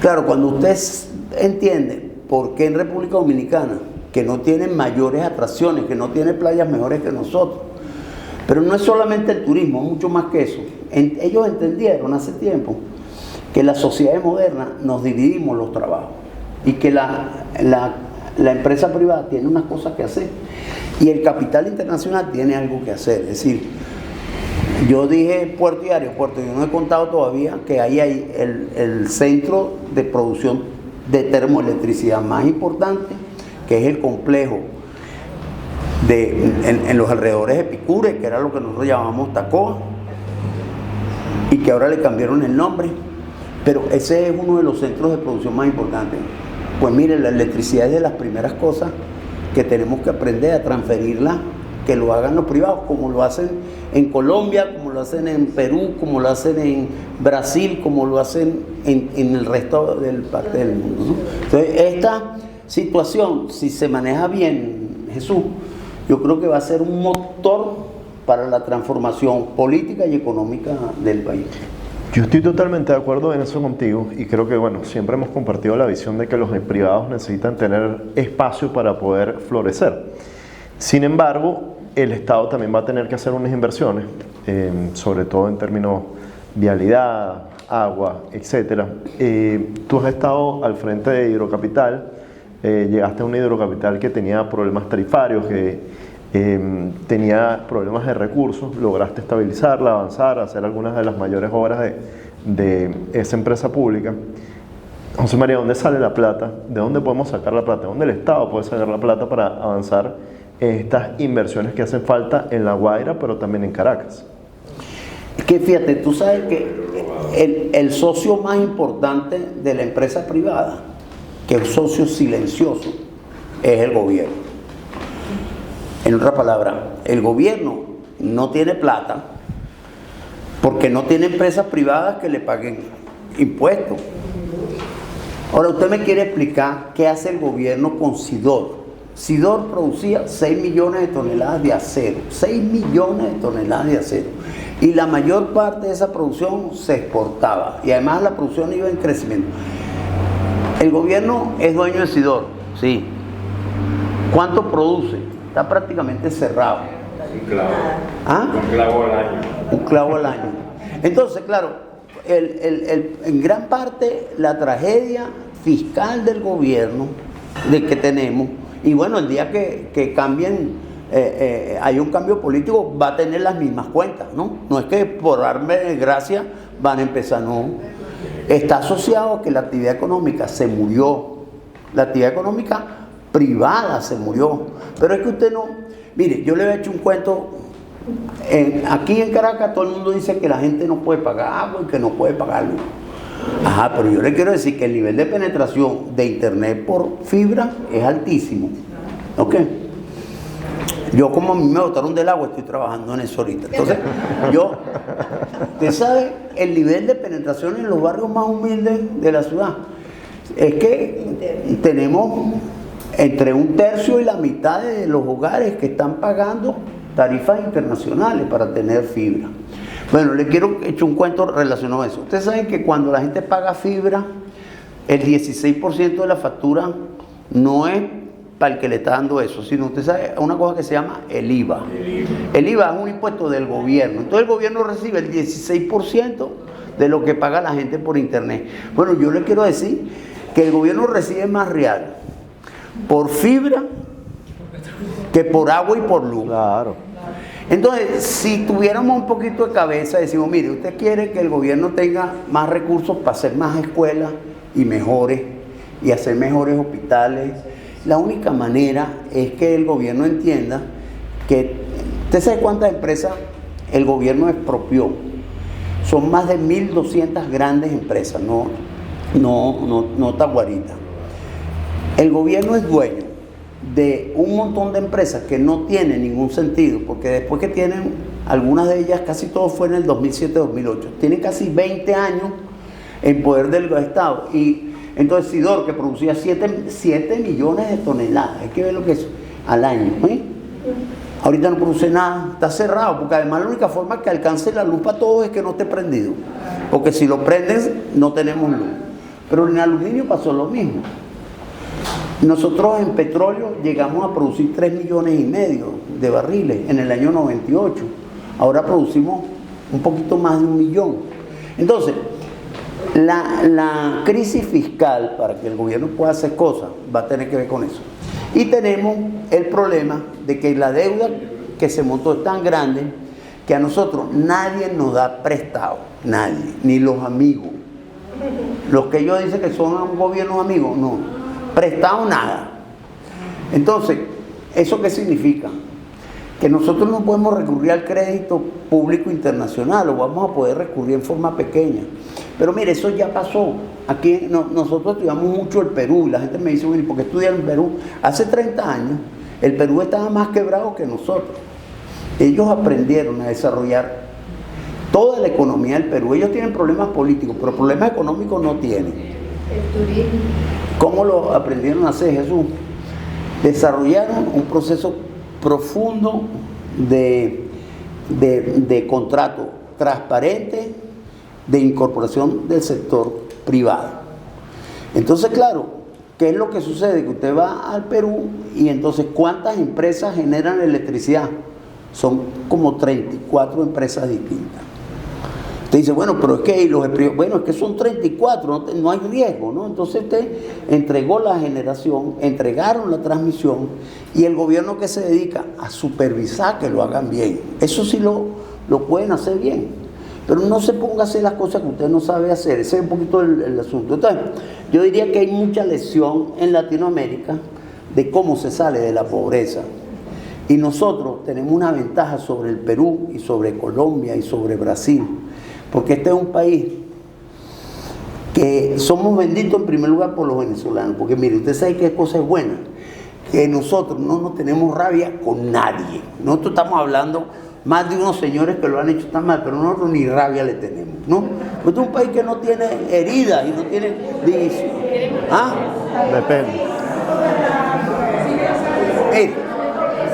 Claro, cuando ustedes entienden por qué en República Dominicana, que no tienen mayores atracciones, que no tiene playas mejores que nosotros, pero no es solamente el turismo, mucho más que eso. Ellos entendieron hace tiempo que la sociedad moderna nos dividimos los trabajos y que la empresa privada tiene unas cosas que hacer y el capital internacional tiene algo que hacer. Es decir, yo dije puerto y aeropuerto, yo no he contado todavía que ahí hay el centro de producción de termoelectricidad más importante, que es el complejo en los alrededores de Picure, que era lo que nosotros llamamos Tacoa, y que ahora le cambiaron el nombre, pero ese es uno de los centros de producción más importantes. Pues mire, la electricidad es de las primeras cosas que tenemos que aprender a transferirla, que lo hagan los privados, como lo hacen en Colombia, como lo hacen en Perú, como lo hacen en Brasil, como lo hacen en el resto del parte del mundo, ¿no? Entonces, esta situación, si se maneja bien, Jesús, yo creo que va a ser un motor para la transformación política y económica del país. Yo estoy totalmente de acuerdo en eso contigo y creo que, bueno, siempre hemos compartido la visión de que los privados necesitan tener espacio para poder florecer. Sin embargo, el Estado también va a tener que hacer unas inversiones, sobre todo en términos vialidad, agua, etc. Tú has estado al frente de Hidrocapital, llegaste a una Hidrocapital que tenía problemas tarifarios, que tenía problemas de recursos, lograste estabilizarla, avanzar, hacer algunas de las mayores obras de esa empresa pública. José María, ¿dónde sale la plata? ¿De dónde podemos sacar la plata? ¿Dónde el Estado puede sacar la plata para avanzar en estas inversiones que hacen falta en La Guaira, pero también en Caracas? Es que fíjate, tú sabes que el socio más importante de la empresa privada, que es un socio silencioso, es el gobierno. En otra palabra, el gobierno no tiene plata porque no tiene empresas privadas que le paguen impuestos. Ahora, usted me quiere explicar qué hace el gobierno con Sidor. Sidor producía 6 millones de toneladas de acero, 6 millones de toneladas de acero. Y la mayor parte de esa producción se exportaba. Y además la producción iba en crecimiento. El gobierno es dueño de Sidor, sí. ¿Cuánto produce? Está prácticamente cerrado. Un clavo. ¿Ah? Un clavo al año. Un clavo al año. Entonces, claro, en gran parte la tragedia fiscal del gobierno que tenemos, y bueno, el día que cambien, hay un cambio político, va a tener las mismas cuentas, ¿no? No es que por darme de gracia van a empezar, no. Está asociado a que la actividad económica se murió. La actividad económica privada se murió. Pero es que usted no... Mire, yo le he hecho un cuento. Aquí en Caracas todo el mundo dice que la gente no puede pagar agua y que no puede pagar luz. Ajá, pero yo le quiero decir que el nivel de penetración de internet por fibra es altísimo. ¿Ok? Yo, como a mí me botaron del agua, estoy trabajando en eso ahorita. Entonces, usted sabe el nivel de penetración en los barrios más humildes de la ciudad. Es que tenemos entre 1/3 y la mitad de los hogares que están pagando tarifas internacionales para tener fibra. Bueno, le quiero echar un cuento relacionado a eso. Ustedes saben que cuando la gente paga fibra, el 16% de la factura no es para el que le está dando eso, sino usted sabe una cosa que se llama el IVA. El IVA es un impuesto del gobierno. Entonces el gobierno recibe el 16% de lo que paga la gente por internet. Bueno, yo le quiero decir que el gobierno recibe más real por fibra que por agua y por luz. Claro. Entonces, si tuviéramos un poquito de cabeza, decimos, mire, usted quiere que el gobierno tenga más recursos para hacer más escuelas y mejores, y hacer mejores hospitales. La única manera es que el gobierno entienda que, ¿usted sabe cuántas empresas el gobierno expropió? Son más de 1.200 grandes empresas, ¿no? no Taguarita. El gobierno es dueño de un montón de empresas que no tienen ningún sentido, porque después que tienen, algunas de ellas, casi todo fue en el 2007-2008, tienen casi 20 años en poder del Estado. Y entonces Sidor, que producía 7 millones de toneladas, hay que ver lo que es al año, ¿eh? Ahorita no produce nada, está cerrado, porque además la única forma que alcance la luz para todos es que no esté prendido, porque si lo prendes no tenemos luz. Pero en aluminio pasó lo mismo. Nosotros en petróleo llegamos a producir 3,5 millones de barriles en el año 98. Ahora producimos un poquito más de 1 millón. Entonces, la crisis fiscal, para que el gobierno pueda hacer cosas, va a tener que ver con eso. Y tenemos el problema de que la deuda que se montó es tan grande que a nosotros nadie nos da prestado, nadie, ni los amigos. Los que ellos dicen que son un gobierno amigos, no, prestado nada. Entonces, ¿eso qué significa? Que nosotros no podemos recurrir al crédito público internacional, lo vamos a poder recurrir en forma pequeña. Pero mire, eso ya pasó. Aquí nosotros estudiamos mucho el Perú, y la gente me dice, bueno, ¿por qué estudian en Perú? Hace 30 años, el Perú estaba más quebrado que nosotros. Ellos aprendieron a desarrollar toda la economía del Perú. Ellos tienen problemas políticos, pero problemas económicos no tienen. El turismo. ¿Cómo lo aprendieron a hacer, Jesús? Desarrollaron un proceso profundo de contrato transparente de incorporación del sector privado. Entonces, claro, ¿qué es lo que sucede? Que usted va al Perú y entonces ¿cuántas empresas generan electricidad? Son como 34 empresas distintas. Usted dice, bueno, pero es que bueno, es que son 34, no hay riesgo, ¿no? Entonces usted entregó la generación, entregaron la transmisión y el gobierno que se dedica a supervisar que lo hagan bien. Eso sí lo pueden hacer bien, pero no se ponga a hacer las cosas que usted no sabe hacer. Ese es un poquito el asunto. Entonces, yo diría que hay mucha lección en Latinoamérica de cómo se sale de la pobreza. Y nosotros tenemos una ventaja sobre el Perú y sobre Colombia y sobre Brasil. Porque este es un país que somos benditos en primer lugar por los venezolanos. Porque mire, usted sabe qué cosa es buena. Que nosotros no nos tenemos rabia con nadie. Nosotros estamos hablando más de unos señores que lo han hecho tan mal, pero nosotros ni rabia le tenemos, ¿no? Pues este es un país que no tiene heridas y no tiene división. ¿Ah? Depende.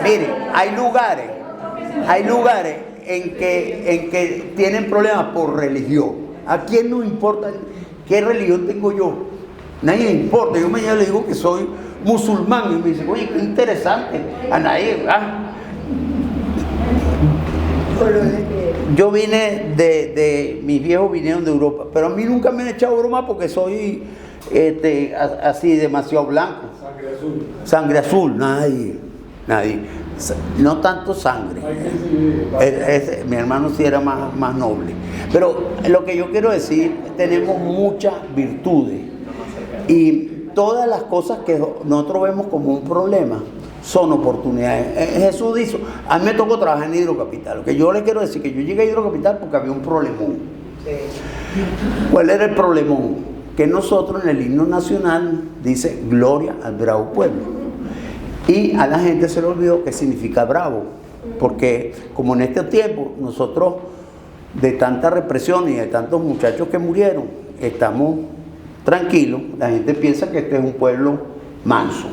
Mire, hay lugares en que tienen problemas por religión. ¿A quién no importa qué religión tengo yo? Nadie le importa. Yo mañana le digo que soy musulmán y me dice, oye, qué interesante. A nadie. Yo vine mis viejos vinieron de Europa, pero a mí nunca me han echado broma porque soy así demasiado blanco. Sangre azul, nadie. No tanto sangre. Mi hermano sí era más noble. Pero lo que yo quiero decir, tenemos muchas virtudes. Y todas las cosas que nosotros vemos como un problema son oportunidades. Jesús dijo, a mí me tocó trabajar en Hidrocapital. Lo que yo le quiero decir que yo llegué a Hidrocapital porque había un problemón. ¿Cuál era el problemón? Que nosotros en el himno nacional dice gloria al bravo pueblo. Y a la gente se le olvidó qué significa bravo, porque como en este tiempo nosotros de tanta represión y de tantos muchachos que murieron, estamos tranquilos, la gente piensa que este es un pueblo manso.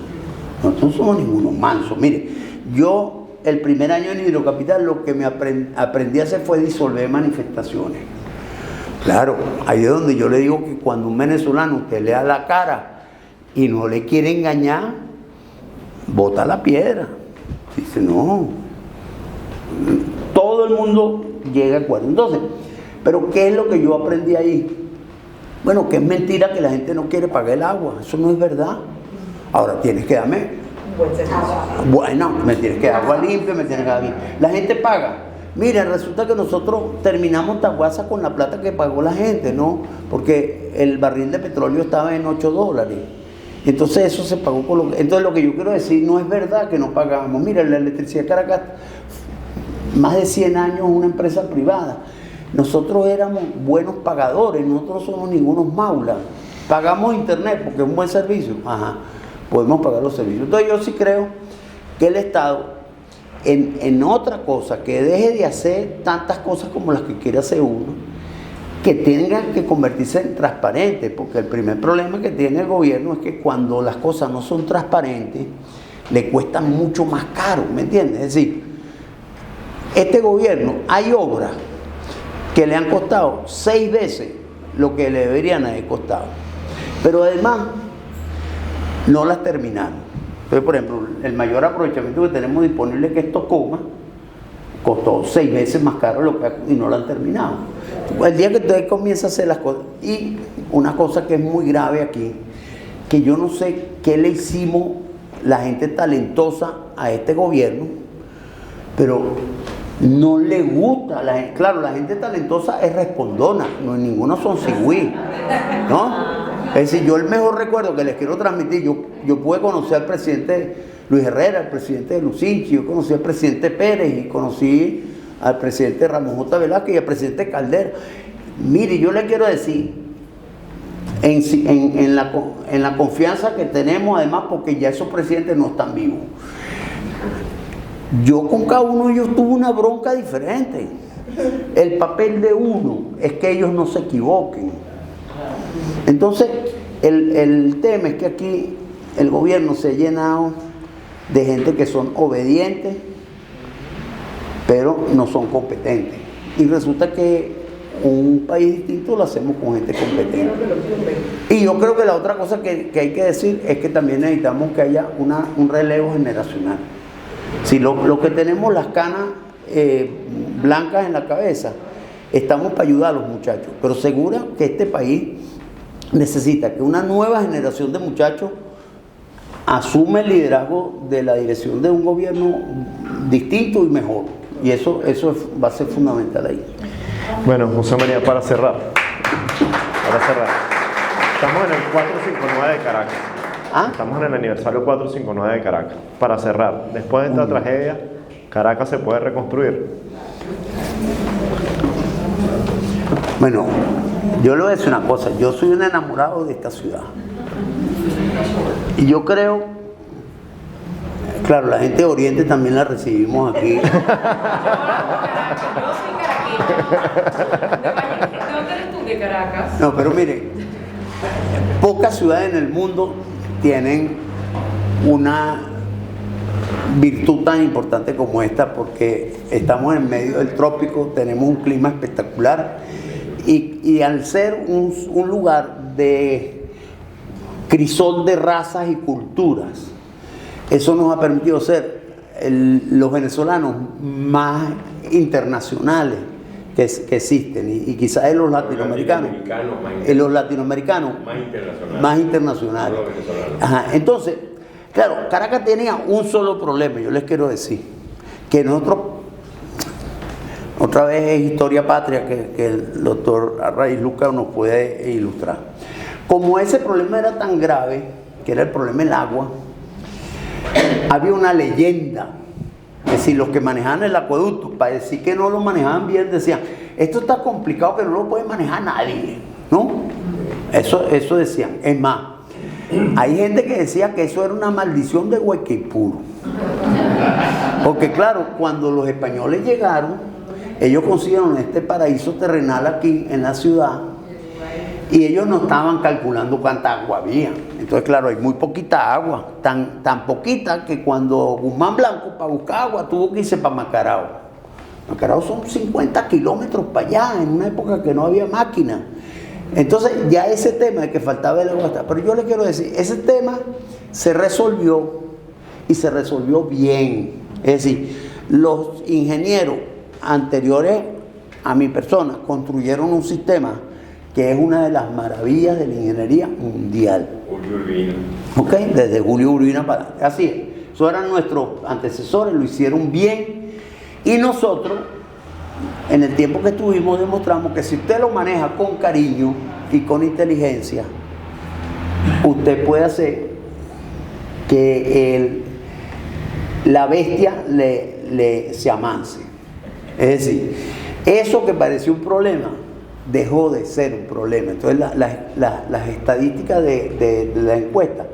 Nosotros no somos ninguno manso. Mire, yo el primer año en Hidrocapital lo que me aprendí a hacer fue disolver manifestaciones. Claro, ahí es donde yo le digo que cuando un venezolano usted le da la cara y no le quiere engañar, bota la piedra. Dice, no. Todo el mundo llega a acuerdo. Entonces, ¿pero qué es lo que yo aprendí ahí? Bueno, que es mentira que la gente no quiere pagar el agua. Eso no es verdad. Ahora tienes que darme. Bueno, me tienes que dar agua limpia, me tienes que dar bien. La gente paga. Mira, resulta que nosotros terminamos Taguasa con la plata que pagó la gente, ¿no? Porque el barril de petróleo estaba en $8. Entonces eso se pagó por entonces lo que yo quiero decir, no es verdad que no pagamos. Mira, la electricidad de Caracas, más de 100 años una empresa privada. Nosotros éramos buenos pagadores, nosotros somos ningunos maulas. pagamos internet porque es un buen servicio, ajá, podemos pagar los servicios. Entonces yo sí creo que el Estado, en otra cosa, que deje de hacer tantas cosas como las que quiere hacer uno, que tengan que convertirse en transparentes, porque el primer problema que tiene el gobierno es que cuando las cosas no son transparentes, le cuestan mucho más caro, ¿me entiendes? Es decir, este gobierno, hay obras que le han costado 6 veces lo que le deberían haber costado, pero además no las terminaron. Entonces, por ejemplo, el mayor aprovechamiento que tenemos disponible, que es Tocoma, costó 6 veces más caro y no lo han terminado. El día que usted comienza a hacer las cosas, y una cosa que es muy grave aquí, que yo no sé qué le hicimos la gente talentosa a este gobierno, pero no le gusta. Claro, la gente talentosa es respondona, no ninguna son cigüí, ¿no? Es decir, yo el mejor recuerdo que les quiero transmitir, yo pude conocer al presidente Luis Herrera, al presidente de Lucinchi, yo conocí al presidente Pérez y conocí al presidente Ramón J. Velázquez y al presidente Caldera. Mire, yo le quiero decir, en la confianza que tenemos, además, porque ya esos presidentes no están vivos, yo con cada uno de ellos tuve una bronca diferente. El papel de uno es que ellos no se equivoquen. Entonces, el tema es que aquí el gobierno se ha llenado de gente que son obedientes, pero no son competentes. Y resulta que un país distinto lo hacemos con gente competente. Y yo creo que la otra cosa que hay que decir es que también necesitamos que haya un relevo generacional. Si lo que tenemos las canas blancas en la cabeza, estamos para ayudar a los muchachos, pero seguro que este país necesita que una nueva generación de muchachos asume el liderazgo de la dirección de un gobierno distinto y mejor. Y eso va a ser fundamental ahí. Bueno, José María, para cerrar. Estamos en el 459 de Caracas. ¿Ah? Estamos en el aniversario 459 de Caracas. Para cerrar, después de esta tragedia, ¿Caracas se puede reconstruir? Bueno, yo le voy a decir una cosa. Yo soy un enamorado de esta ciudad. Y yo creo, claro, la gente de Oriente también la recibimos aquí. Yo soy caraqueña. ¿De dónde eres tú? ¿De Caracas? No, pero mire, pocas ciudades en el mundo tienen una virtud tan importante como esta, porque estamos en medio del trópico, tenemos un clima espectacular y al ser un lugar de crisol de razas y culturas, eso nos ha permitido ser los venezolanos más internacionales que existen y quizás en los latinoamericanos más internacionales. Ajá. Entonces, claro, Caracas tenía un solo problema, yo les quiero decir, que nosotros, otra vez es historia patria que el doctor Arraiz Lucas nos puede ilustrar. Como ese problema era tan grave, que era el problema del agua, había una leyenda, que si los que manejaban el acueducto, para decir que no lo manejaban bien, decían, esto está complicado que no lo puede manejar nadie, ¿no? Eso decían. Es más, hay gente que decía que eso era una maldición de Guayquipuro. Porque claro, cuando los españoles llegaron, ellos consiguieron este paraíso terrenal aquí en la ciudad y ellos no estaban calculando cuánta agua había. Entonces, claro, hay muy poquita agua, tan poquita que cuando Guzmán Blanco, para buscar agua, tuvo que irse para Macarao. Macarao son 50 kilómetros para allá, en una época que no había máquina. Entonces, ya ese tema de que faltaba el agua está. Pero yo le quiero decir, ese tema se resolvió y se resolvió bien. Es decir, los ingenieros anteriores a mi persona construyeron un sistema que es una de las maravillas de la ingeniería mundial. Julio Urbina. ¿Ok? Desde Julio Urbina para... Así es. Eso eran nuestros antecesores, lo hicieron bien. Y nosotros, en el tiempo que estuvimos, demostramos que si usted lo maneja con cariño y con inteligencia, usted puede hacer que la bestia se amance. Es decir, eso que parecía un problema, dejó de ser un problema. Entonces las estadísticas de la encuesta,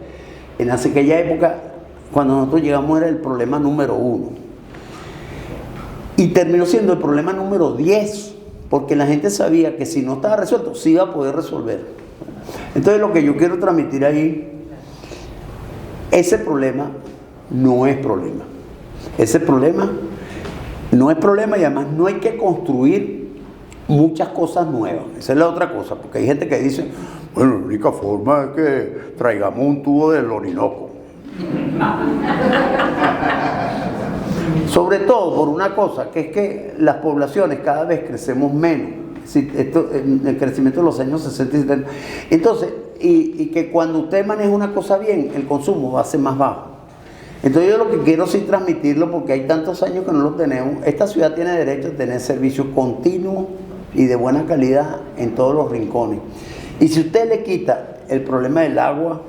en aquella época, cuando nosotros llegamos, era el problema número 1. Y terminó siendo el problema número 10, porque la gente sabía que si no estaba resuelto, sí iba a poder resolver. Entonces lo que yo quiero transmitir ahí, ese problema no es problema. Ese problema no es problema, y además no hay que construir muchas cosas nuevas. Esa es la otra cosa, porque hay gente que dice, bueno, la única forma es que traigamos un tubo del Orinoco. Sobre todo por una cosa, que es que las poblaciones cada vez crecemos menos. Esto, en el crecimiento de los años 60 y 70. Entonces, y que cuando usted maneja una cosa bien, el consumo va a ser más bajo. Entonces yo lo que quiero sí transmitirlo, porque hay tantos años que no lo tenemos. Esta ciudad tiene derecho a tener servicios continuos y de buena calidad en todos los rincones. Y si usted le quita el problema del agua,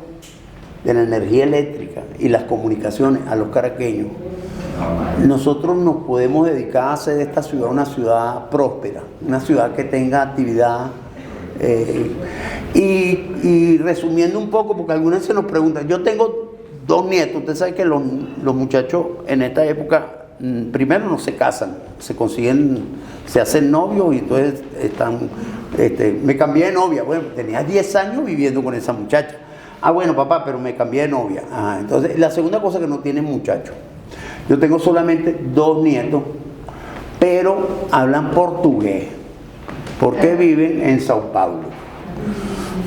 de la energía eléctrica y las comunicaciones a los caraqueños, nosotros nos podemos dedicar a hacer de esta ciudad una ciudad próspera, una ciudad que tenga actividad. Y resumiendo un poco, porque algunas se nos preguntan, yo tengo 2 nietos. Usted sabe que los muchachos en esta época, primero no se casan, se hacen novios, y entonces me cambié de novia. Bueno, tenía 10 años viviendo con esa muchacha. Ah, bueno, papá, pero me cambié de novia. Entonces, la segunda cosa, que no tienen muchachos. Yo tengo solamente 2 nietos, pero hablan portugués, porque viven en Sao Paulo.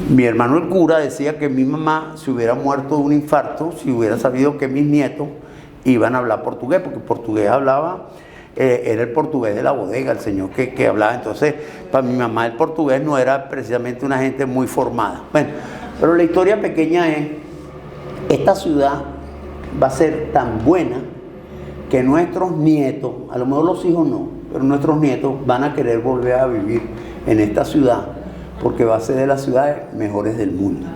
Mi hermano el cura decía que mi mamá se hubiera muerto de un infarto si hubiera sabido que mis nietos iban a hablar portugués, porque portugués hablaba, era el portugués de la bodega, el señor que hablaba. Entonces, para mi mamá el portugués no era precisamente una gente muy formada. Bueno, pero la historia pequeña es, esta ciudad va a ser tan buena que nuestros nietos, a lo mejor los hijos no, pero nuestros nietos van a querer volver a vivir en esta ciudad, porque va a ser de las ciudades mejores del mundo.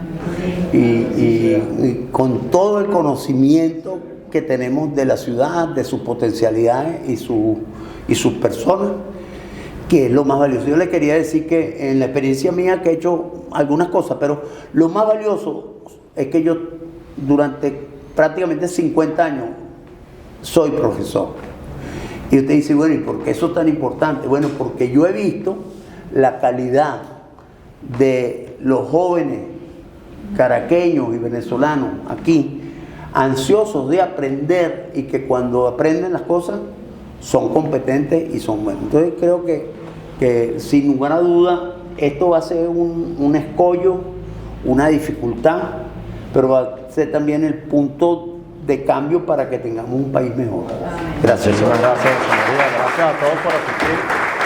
Y con todo el conocimiento que tenemos de la ciudad, de sus potencialidades y sus personas, que es lo más valioso. Yo le quería decir que en la experiencia mía, que he hecho algunas cosas, pero lo más valioso es que yo durante prácticamente 50 años soy profesor. Y usted dice, bueno, ¿y por qué eso es tan importante? Bueno, porque yo he visto la calidad de los jóvenes caraqueños y venezolanos aquí, ansiosos de aprender, y que cuando aprenden las cosas son competentes y son buenos. Entonces creo que sin lugar a duda esto va a ser un escollo, una dificultad, pero va a ser también el punto de cambio para que tengamos un país mejor. Gracias. Muchísimas gracias, José María. Gracias a todos por asistir.